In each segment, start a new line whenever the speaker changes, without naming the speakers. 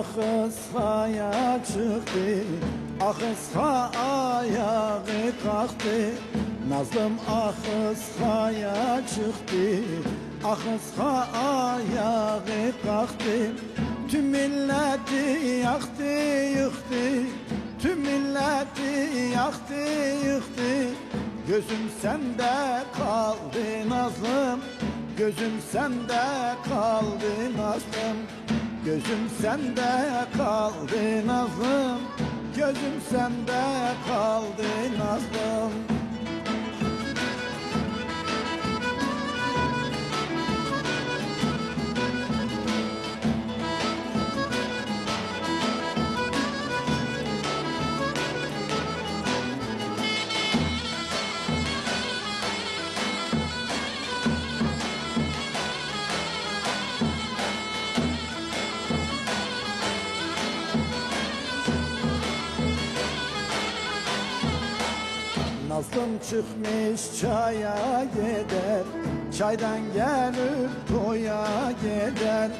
ıskaya çıktı, ah ıska ayağı kalktı. Nazlım ah ıskaya çıktı, ah ıska ayağı kalktı. Tüm milleti yaktı yıktı, tüm milleti yaktı yıktı. Gözüm sende kaldı Nazlım, gözüm sende kaldı Nazlım. Gözüm sende kaldı Nazlım, gözüm sende kaldı Nazlım. Nazlım çıkmış çaya gider, çaydan gelip toya gider.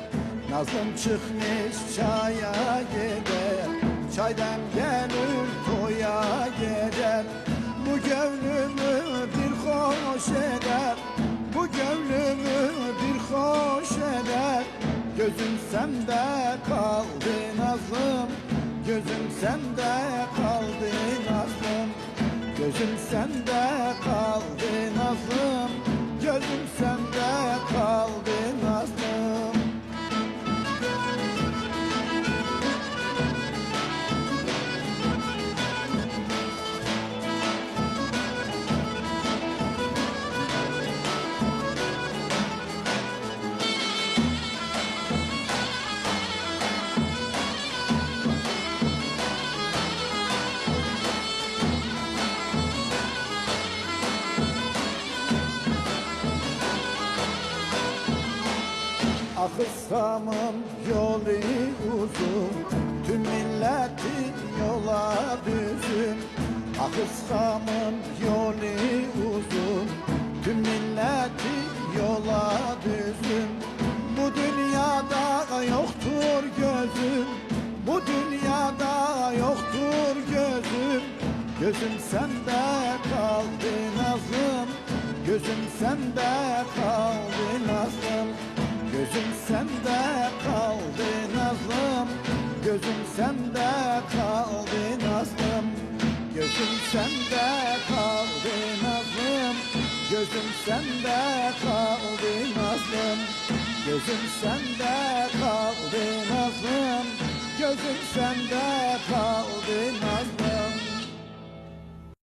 Nazlım çıkmış çaya gider, çaydan gelip toya gider. Bu gönlümü bir hoş eder, bu gönlümü bir hoş eder. Gözüm sende kaldı Nazlım, gözüm sende kaldı Nazlım. Gözüm sende kaldı Nazlım, gözüm sende kaldı Nazlım. Ah ıskamın yolu uzun, tüm milleti yola düzün. Ah ıskamın yolu uzun, tüm milleti yola düzün. Bu dünyada yoktur gözüm, bu dünyada yoktur gözüm. Gözüm sende kaldı Nazlım, gözüm sende kaldı Nazlım. Gözüm sende kaldı Nazlım, gözüm sende kaldı Nazlım. Gözüm sende kaldı Nazlım, gözüm sende kaldı Nazlım. Gözüm sende kaldı Nazlım, gözüm sende kaldı Nazlım.